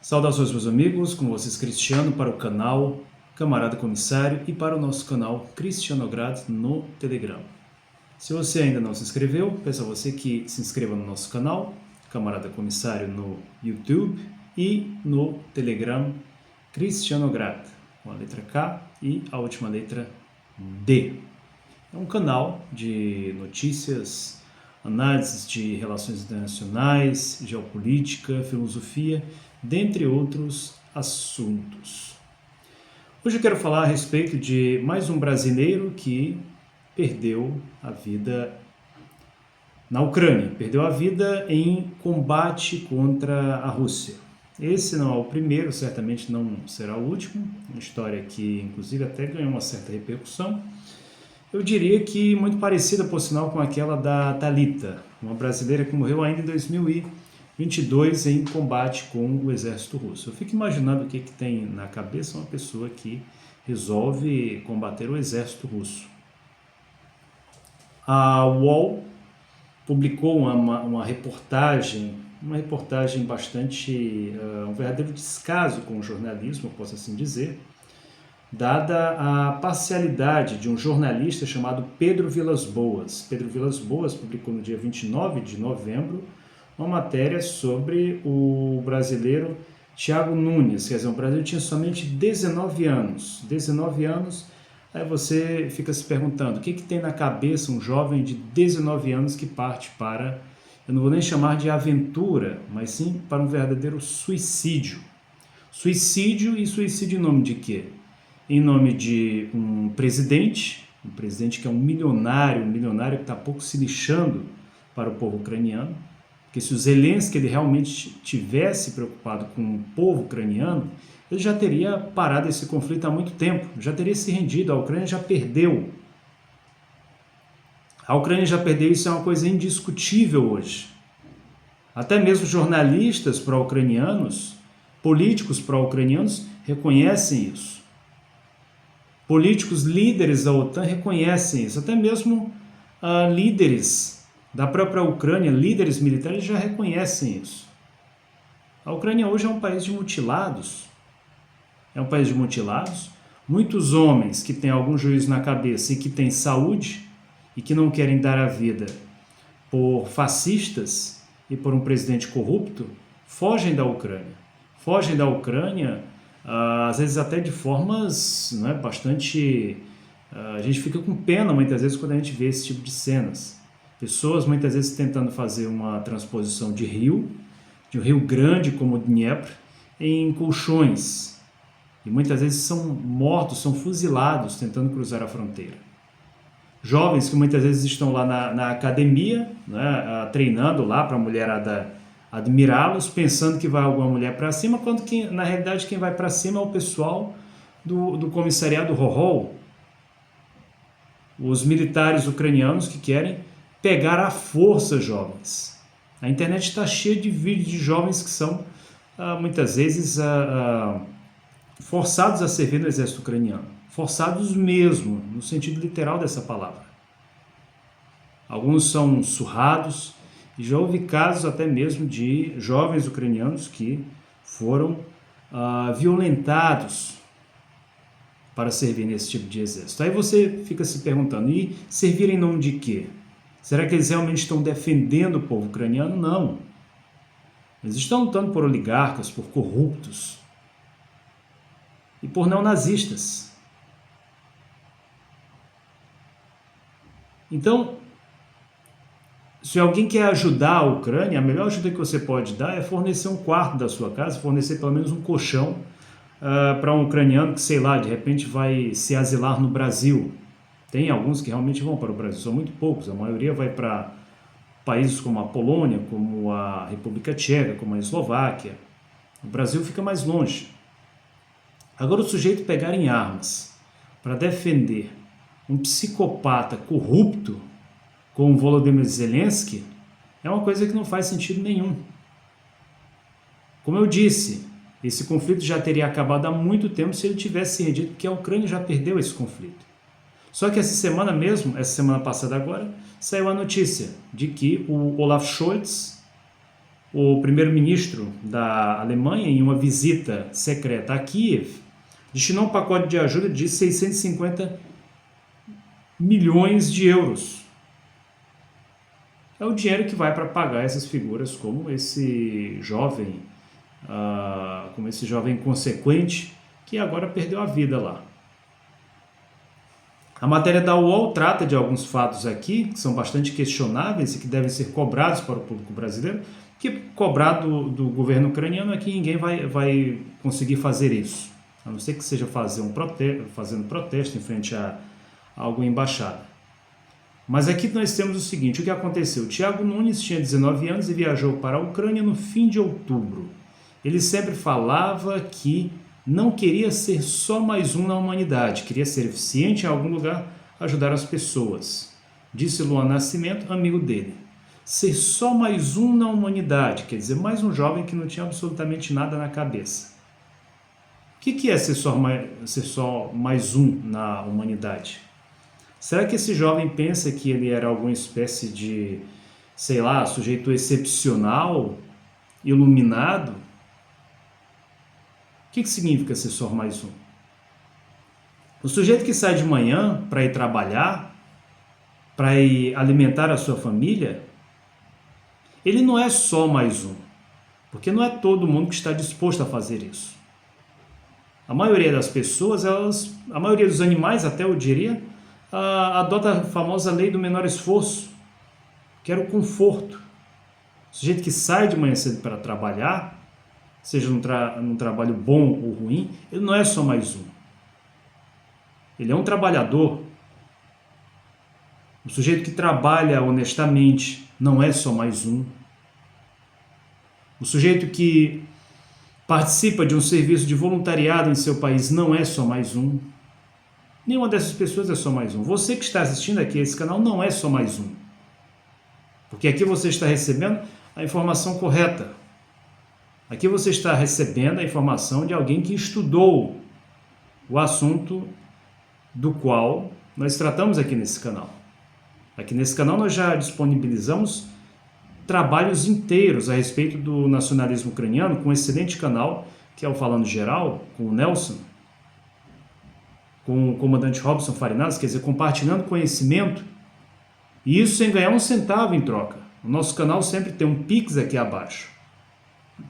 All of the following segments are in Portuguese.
Saudações, meus amigos, com vocês Cristiano para o canal Camarada Comissário e para o nosso canal Cristianograd no Telegram. Se você ainda não se inscreveu, peço a você que se inscreva no nosso canal Camarada Comissário no YouTube e no Telegram Cristianograd, com a letra K e a última letra D. É um canal de notícias, análises de relações internacionais, geopolítica, filosofia, dentre outros assuntos. Hoje eu quero falar a respeito de mais um brasileiro que perdeu a vida na Ucrânia, perdeu a vida em combate contra a Rússia. Esse não é o primeiro, certamente não será o último, uma história que inclusive até ganhou uma certa repercussão. Eu diria que muito parecida, por sinal, com aquela da Thalita, uma brasileira que morreu ainda em 2022 em combate com o exército russo. Eu fico imaginando o que tem na cabeça uma pessoa que resolve combater o exército russo. A UOL publicou uma reportagem bastante, um verdadeiro descaso com o jornalismo, eu posso assim dizer, dada a parcialidade de um jornalista chamado Pedro Vilas Boas. Pedro Vilas Boas publicou no dia 29 de novembro uma matéria sobre o brasileiro Thiago Nunes. Quer dizer, o Brasil tinha somente 19 anos. 19 anos, aí você fica se perguntando, o que tem na cabeça um jovem de 19 anos que parte para, eu não vou nem chamar de aventura, mas sim para um verdadeiro suicídio. Suicídio e suicídio em nome de quê? Em nome de um presidente que é um milionário que está pouco se lixando para o povo ucraniano, porque se o Zelensky ele realmente tivesse preocupado com o povo ucraniano, ele já teria parado esse conflito há muito tempo, já teria se rendido, a Ucrânia já perdeu. A Ucrânia já perdeu, isso é uma coisa indiscutível hoje. Até mesmo jornalistas pró-ucranianos, políticos pró-ucranianos reconhecem isso. Políticos líderes da OTAN reconhecem isso, até mesmo líderes da própria Ucrânia, líderes militares já reconhecem isso. A Ucrânia hoje é um país de mutilados, muitos homens que têm algum juízo na cabeça e que têm saúde e que não querem dar a vida por fascistas e por um presidente corrupto, fogem da Ucrânia, às vezes até de formas bastante... a gente fica com pena muitas vezes quando a gente vê esse tipo de cenas. Pessoas muitas vezes tentando fazer uma transposição de um rio grande como o Dnieper, em colchões. E muitas vezes são mortos, são fuzilados tentando cruzar a fronteira. Jovens que muitas vezes estão lá na academia, treinando lá para a mulherada admirá-los, pensando que vai alguma mulher para cima, quando na realidade quem vai para cima é o pessoal do comissariado Rohol, os militares ucranianos que querem pegar à força jovens. A internet está cheia de vídeos de jovens que são muitas vezes forçados a servir no exército ucraniano, forçados mesmo, no sentido literal dessa palavra. Alguns são surrados, e já houve casos até mesmo de jovens ucranianos que foram violentados para servir nesse tipo de exército. Aí você fica se perguntando, e servir em nome de quê? Será que eles realmente estão defendendo o povo ucraniano? Não. Eles estão lutando por oligarcas, por corruptos e por neonazistas. Então, se alguém quer ajudar a Ucrânia, a melhor ajuda que você pode dar é fornecer um quarto da sua casa, fornecer pelo menos um colchão para um ucraniano que, sei lá, de repente vai se asilar no Brasil. Tem alguns que realmente vão para o Brasil, são muito poucos, a maioria vai para países como a Polônia, como a República Tcheca, como a Eslováquia. O Brasil fica mais longe. Agora, o sujeito pegar em armas para defender um psicopata corrupto como Volodymyr Zelensky é uma coisa que não faz sentido nenhum. Como eu disse, esse conflito já teria acabado há muito tempo se ele tivesse se rendido, porque a Ucrânia já perdeu esse conflito. Só que essa semana passada agora, saiu a notícia de que o Olaf Scholz O primeiro-ministro da Alemanha, em uma visita secreta a Kiev, destinou um pacote de ajuda de 650 milhões de euros. É o dinheiro que vai para pagar essas figuras como esse jovem inconsequente que agora perdeu a vida lá. A matéria da UOL trata de alguns fatos aqui que são bastante questionáveis e que devem ser cobrados para o público brasileiro, que cobrar do governo ucraniano é que ninguém vai conseguir fazer isso, a não ser que seja fazendo protesto em frente a alguma embaixada. Mas aqui nós temos o seguinte, o que aconteceu? Thiago Nunes tinha 19 anos e viajou para a Ucrânia no fim de outubro. Ele sempre falava que não queria ser só mais um na humanidade, queria ser eficiente em algum lugar, ajudar as pessoas. Disse Luan Nascimento, amigo dele. Ser só mais um na humanidade, quer dizer, mais um jovem que não tinha absolutamente nada na cabeça. O que é ser só mais um na humanidade? Será que esse jovem pensa que ele era alguma espécie de, sei lá, sujeito excepcional, iluminado? O que significa ser só mais um? O sujeito que sai de manhã para ir trabalhar, para ir alimentar a sua família, ele não é só mais um, porque não é todo mundo que está disposto a fazer isso. A maioria das pessoas, a maioria dos animais até eu diria, adota a famosa lei do menor esforço, que era o conforto. O sujeito que sai de manhã cedo para trabalhar, seja num trabalho bom ou ruim, ele não é só mais um. Ele é um trabalhador. O sujeito que trabalha honestamente não é só mais um. O sujeito que participa de um serviço de voluntariado em seu país não é só mais um. Nenhuma dessas pessoas é só mais um. Você que está assistindo aqui a esse canal não é só mais um. Porque aqui você está recebendo a informação correta. Aqui você está recebendo a informação de alguém que estudou o assunto do qual nós tratamos aqui nesse canal. Aqui nesse canal nós já disponibilizamos trabalhos inteiros a respeito do nacionalismo ucraniano, com um excelente canal, que é o Falando Geral, com o Nelson, com o comandante Robson Farinaz, quer dizer, compartilhando conhecimento, e isso sem ganhar um centavo em troca. O nosso canal sempre tem um Pix aqui abaixo,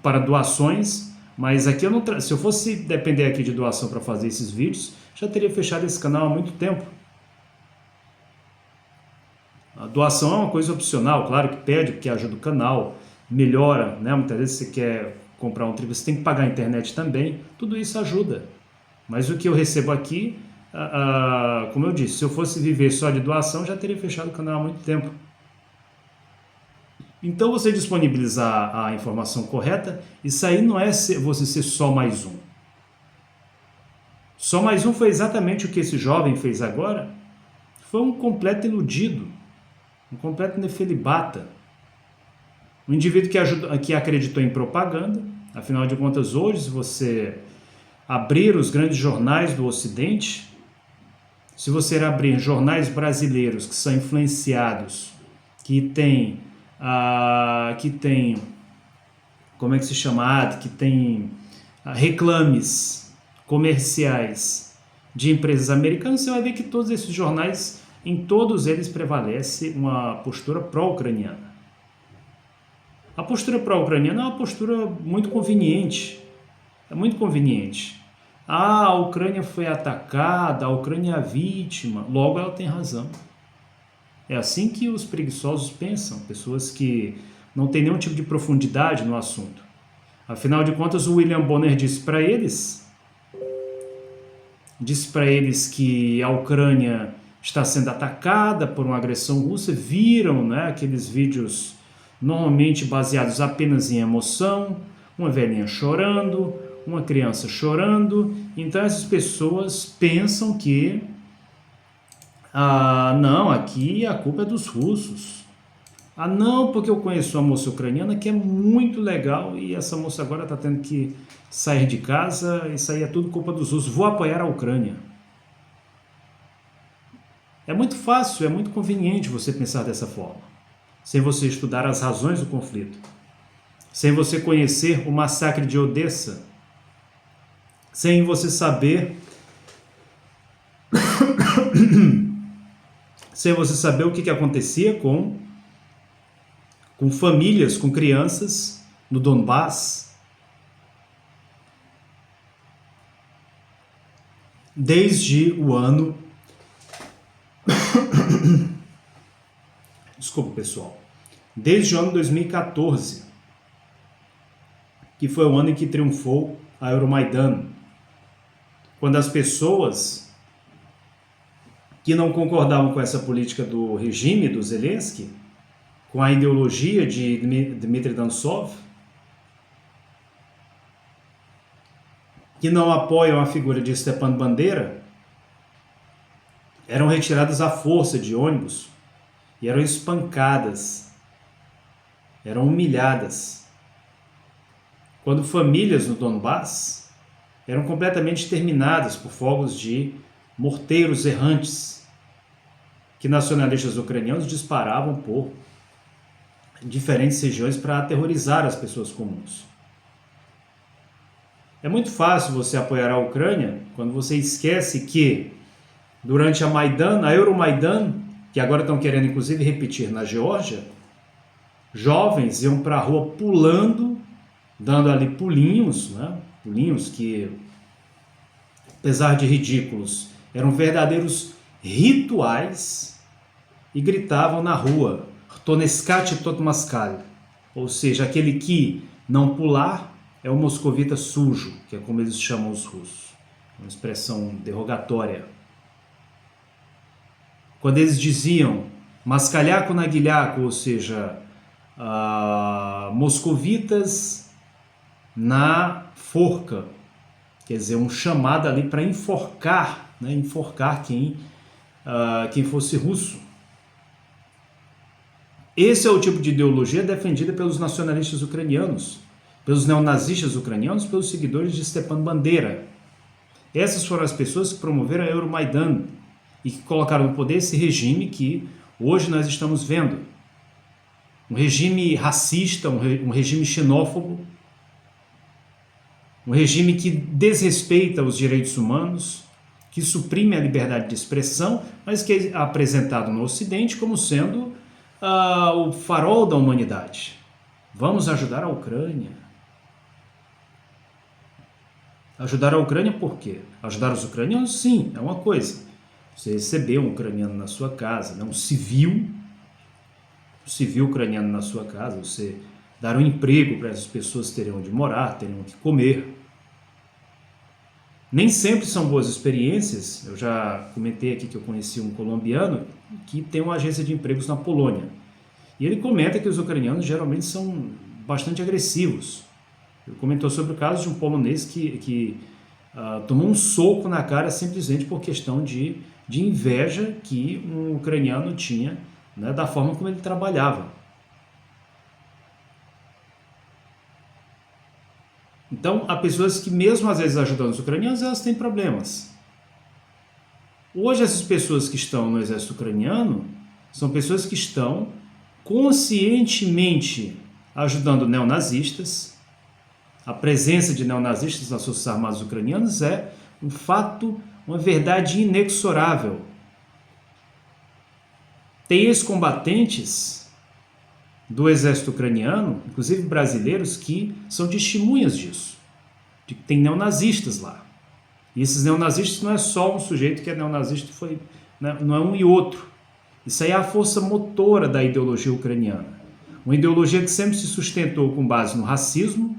para doações, mas aqui se eu fosse depender aqui de doação para fazer esses vídeos, já teria fechado esse canal há muito tempo. A doação é uma coisa opcional, claro que pede, porque ajuda o canal, melhora, né? Muitas vezes você quer comprar um triplo, você tem que pagar a internet também, tudo isso ajuda. Mas o que eu recebo aqui, como eu disse, se eu fosse viver só de doação, já teria fechado o canal há muito tempo. Então você disponibilizar a informação correta, isso aí não é você ser só mais um. Só mais um foi exatamente o que esse jovem fez agora. Foi um completo iludido, um completo nefelibata. Um indivíduo que acreditou em propaganda. Afinal de contas, hoje, se você abrir os grandes jornais do Ocidente, se você abrir jornais brasileiros que são influenciados, que tem, como é que se chama? Que tem reclames comerciais de empresas americanas, você vai ver que todos esses jornais, em todos eles prevalece uma postura pró-ucraniana. A postura pró-ucraniana é uma postura muito conveniente, é muito conveniente. A Ucrânia foi atacada, a Ucrânia é a vítima, logo ela tem razão. É assim que os preguiçosos pensam, pessoas que não têm nenhum tipo de profundidade no assunto. Afinal de contas, o William Bonner disse para eles que a Ucrânia está sendo atacada por uma agressão russa, viram, né, aqueles vídeos normalmente baseados apenas em emoção, uma velhinha chorando, uma criança chorando, então essas pessoas pensam que não, aqui a culpa é dos russos. Não, porque eu conheço uma moça ucraniana que é muito legal e essa moça agora está tendo que sair de casa, isso aí é tudo culpa dos russos, vou apoiar a Ucrânia. É muito fácil, é muito conveniente você pensar dessa forma, sem você estudar as razões do conflito. sem você conhecer o massacre de Odessa, sem você saber o que acontecia com famílias, com crianças no Donbass, desde o ano desculpa, pessoal, desde o ano 2014, que foi o ano em que triunfou a Euromaidan, quando as pessoas que não concordavam com essa política do regime do Zelensky, com a ideologia de Dmitry Dantov, que não apoiam a figura de Stepan Bandeira, eram retiradas à força de ônibus e eram espancadas, eram humilhadas. Quando famílias no Donbass eram completamente exterminadas por fogos de morteiros errantes que nacionalistas ucranianos disparavam por diferentes regiões para aterrorizar as pessoas comuns. É muito fácil você apoiar a Ucrânia quando você esquece que durante a Euromaidan, que agora estão querendo inclusive repetir na Geórgia, jovens iam para a rua pulando, dando ali pulinhos, né? Pulinhos que, apesar de ridículos, eram verdadeiros rituais, e gritavam na rua, Toneskate Totmaskal, ou seja, aquele que não pular é o moscovita sujo, que é como eles chamam os russos, uma expressão derrogatória. Quando eles diziam Mascalhaco Naguilhaco, ou seja, moscovitas na forca, quer dizer, um chamado ali para enforcar, né, enforcar quem fosse russo. Esse é o tipo de ideologia defendida pelos nacionalistas ucranianos, pelos neonazistas ucranianos, pelos seguidores de Stepan Bandeira. Essas foram as pessoas que promoveram a Euromaidan e que colocaram no poder esse regime que hoje nós estamos vendo. Um regime racista, um regime xenófobo, um regime que desrespeita os direitos humanos, que suprime a liberdade de expressão, mas que é apresentado no Ocidente como sendo o farol da humanidade. Vamos ajudar a Ucrânia. Ajudar a Ucrânia por quê? Ajudar os ucranianos, sim, é uma coisa. Você receber um ucraniano na sua casa, né? um civil ucraniano na sua casa, você dar um emprego para essas pessoas terem onde morar, terem o que comer. Nem sempre são boas experiências. Eu já comentei aqui que eu conheci um colombiano que tem uma agência de empregos na Polônia. E ele comenta que os ucranianos geralmente são bastante agressivos. Ele comentou sobre o caso de um polonês que tomou um soco na cara simplesmente por questão de inveja que um ucraniano tinha, né, da forma como ele trabalhava. Então, há pessoas que mesmo às vezes ajudando os ucranianos, elas têm problemas. Hoje essas pessoas que estão no exército ucraniano são pessoas que estão conscientemente ajudando neonazistas. A presença de neonazistas nas Forças Armadas ucranianas é um fato, uma verdade inexorável. Tem ex-combatentes do exército ucraniano, inclusive brasileiros, que são testemunhas disso, de que tem neonazistas lá. E esses neonazistas não é só um sujeito que é neonazista, não é um e outro. Isso aí é a força motora da ideologia ucraniana. Uma ideologia que sempre se sustentou com base no racismo,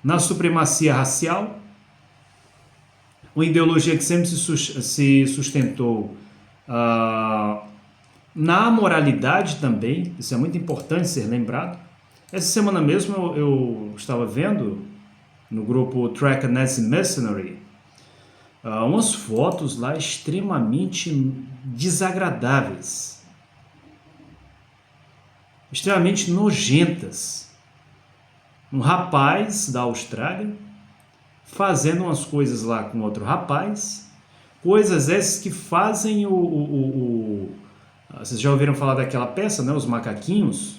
na supremacia racial, uma ideologia que sempre se sustentou na amoralidade também. Isso é muito importante ser lembrado. Essa semana mesmo eu estava vendo no grupo Track Nazi Mercenary umas fotos lá extremamente desagradáveis, extremamente nojentas. Um rapaz da Austrália fazendo umas coisas lá com outro rapaz, coisas essas que fazem vocês já ouviram falar daquela peça, né? Os macaquinhos?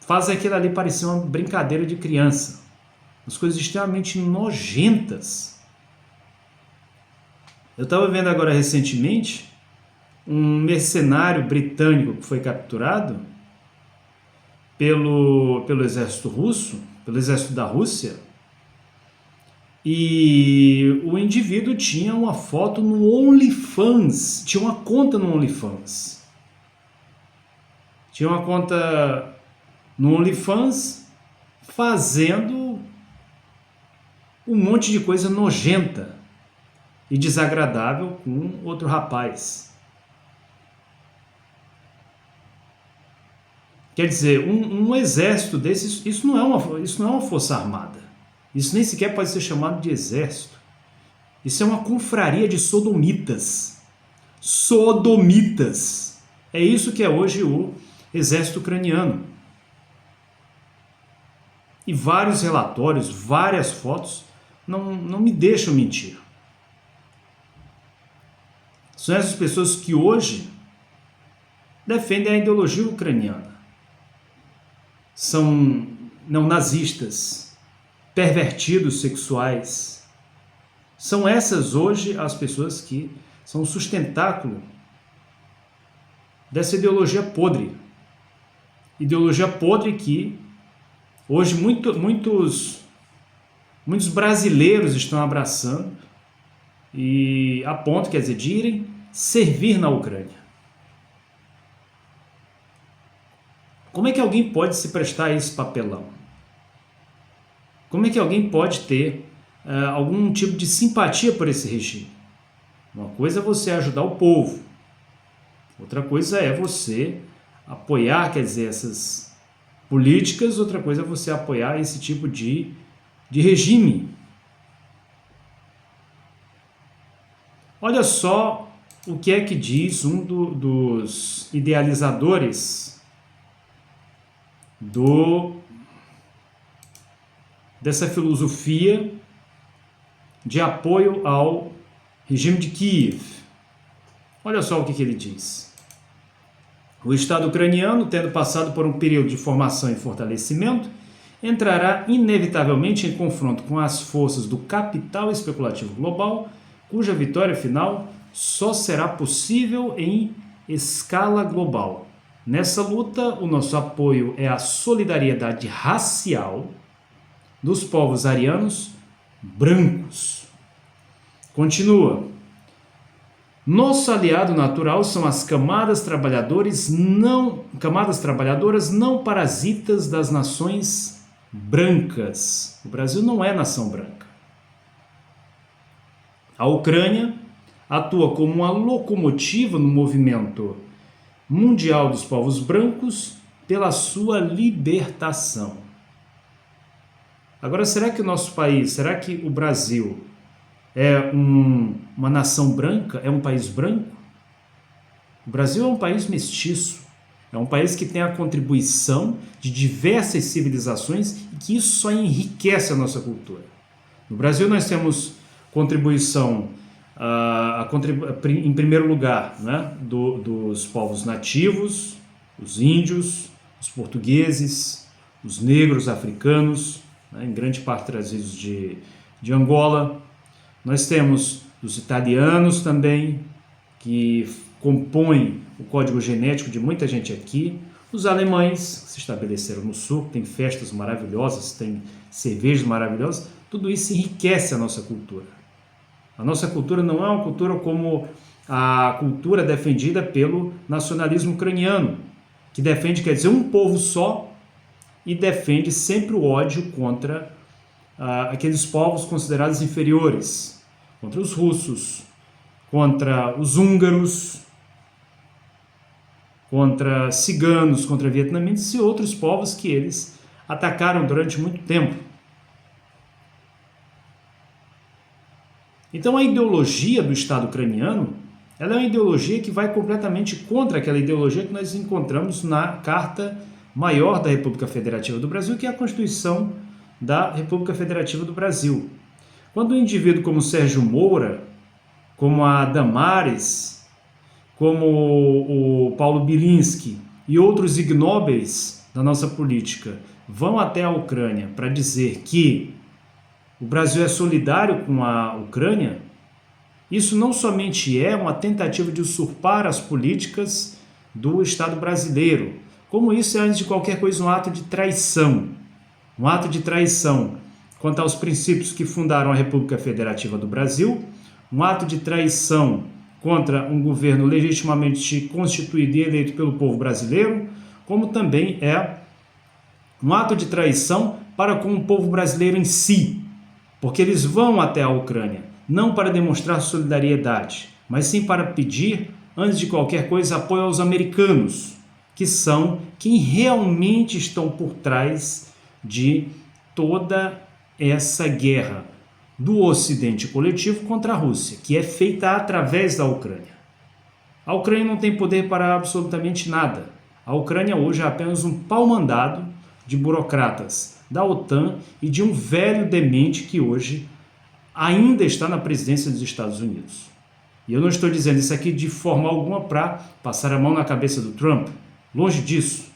faz aquilo ali parecer uma brincadeira de criança. As coisas extremamente nojentas. Eu estava vendo agora recentemente um mercenário britânico que foi capturado pelo exército russo, pelo exército da Rússia, e o indivíduo tinha uma foto no OnlyFans, tinha uma conta no OnlyFans. Tinha uma conta no OnlyFans fazendo um monte de coisa nojenta e desagradável com outro rapaz. Quer dizer, um exército desses, isso não é uma força armada. Isso nem sequer pode ser chamado de exército. Isso é uma confraria de sodomitas. Sodomitas. É isso que é hoje o exército ucraniano. E vários relatórios, várias fotos não me deixam mentir. São essas pessoas que hoje defendem a ideologia ucraniana. São neonazistas, pervertidos sexuais. São essas hoje as pessoas que são o sustentáculo dessa ideologia podre. Ideologia podre que hoje muitos brasileiros estão abraçando, e a ponto, quer dizer, de irem servir na Ucrânia. Como é que alguém pode se prestar a esse papelão? Como é que alguém pode ter algum tipo de simpatia por esse regime? Uma coisa é você ajudar o povo, outra coisa é você apoiar, quer dizer, essas políticas, outra coisa é você apoiar esse tipo de regime. Olha só o que é que diz um dos idealizadores dessa filosofia de apoio ao regime de Kiev. Olha só o que ele diz. O Estado ucraniano, tendo passado por um período de formação e fortalecimento, entrará inevitavelmente em confronto com as forças do capital especulativo global, cuja vitória final só será possível em escala global. Nessa luta, o nosso apoio é a solidariedade racial dos povos arianos brancos. Continua. Nosso aliado natural são as camadas trabalhadoras não parasitas das nações brancas. O Brasil não é nação branca. A Ucrânia atua como uma locomotiva no movimento mundial dos povos brancos pela sua libertação. Agora, será que o nosso país, será que o Brasil é uma nação branca? É um país branco? O Brasil é um país mestiço. É um país que tem a contribuição de diversas civilizações e que isso só enriquece a nossa cultura. No Brasil nós temos contribuição, em primeiro lugar, né, dos povos nativos, os índios, os portugueses, os negros africanos, né, em grande parte trazidos de Angola. Nós temos os italianos também, que compõem o código genético de muita gente aqui. Os alemães, que se estabeleceram no sul, tem festas maravilhosas, tem cervejas maravilhosas. Tudo isso enriquece a nossa cultura. A nossa cultura não é uma cultura como a cultura defendida pelo nacionalismo ucraniano, que defende, quer dizer, um povo só e defende sempre o ódio contra aqueles povos considerados inferiores, contra os russos, contra os húngaros, contra ciganos, contra vietnamitas e outros povos que eles atacaram durante muito tempo. Então a ideologia do Estado ucraniano, ela é uma ideologia que vai completamente contra aquela ideologia que nós encontramos na Carta Maior da República Federativa do Brasil, que é a Constituição da República Federativa do Brasil. Quando um indivíduo como Sérgio Moura, como a Damares, como o Paulo Bilinski e outros ignóbeis da nossa política vão até a Ucrânia para dizer que o Brasil é solidário com a Ucrânia, isso não somente é uma tentativa de usurpar as políticas do Estado brasileiro, como isso é, antes de qualquer coisa, um ato de traição. Um ato de traição quanto aos princípios que fundaram a República Federativa do Brasil, um ato de traição contra um governo legitimamente constituído e eleito pelo povo brasileiro, como também é um ato de traição para com o povo brasileiro em si, porque eles vão até a Ucrânia, não para demonstrar solidariedade, mas sim para pedir, antes de qualquer coisa, apoio aos americanos, que são quem realmente estão por trás de toda essa guerra do Ocidente coletivo contra a Rússia, que é feita através da Ucrânia. A Ucrânia não tem poder para absolutamente nada. A Ucrânia hoje é apenas um pau-mandado de burocratas da OTAN e de um velho demente que hoje ainda está na presidência dos Estados Unidos. E eu não estou dizendo isso aqui de forma alguma para passar a mão na cabeça do Trump, longe disso.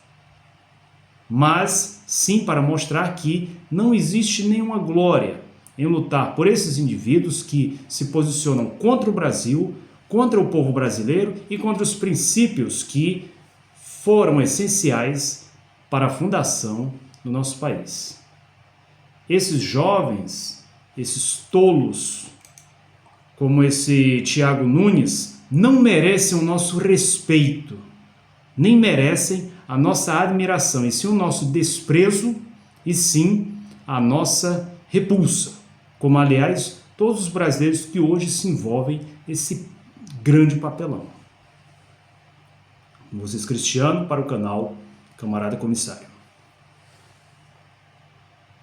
Mas sim para mostrar que não existe nenhuma glória em lutar por esses indivíduos que se posicionam contra o Brasil, contra o povo brasileiro e contra os princípios que foram essenciais para a fundação do nosso país. Esses jovens, esses tolos, como esse Thiago Nunes, não merecem o nosso respeito, nem merecem a nossa admiração, e sim o nosso desprezo, e sim a nossa repulsa, como aliás todos os brasileiros que hoje se envolvem nesse grande papelão. Moses Cristiano para o canal Camarada Comissário.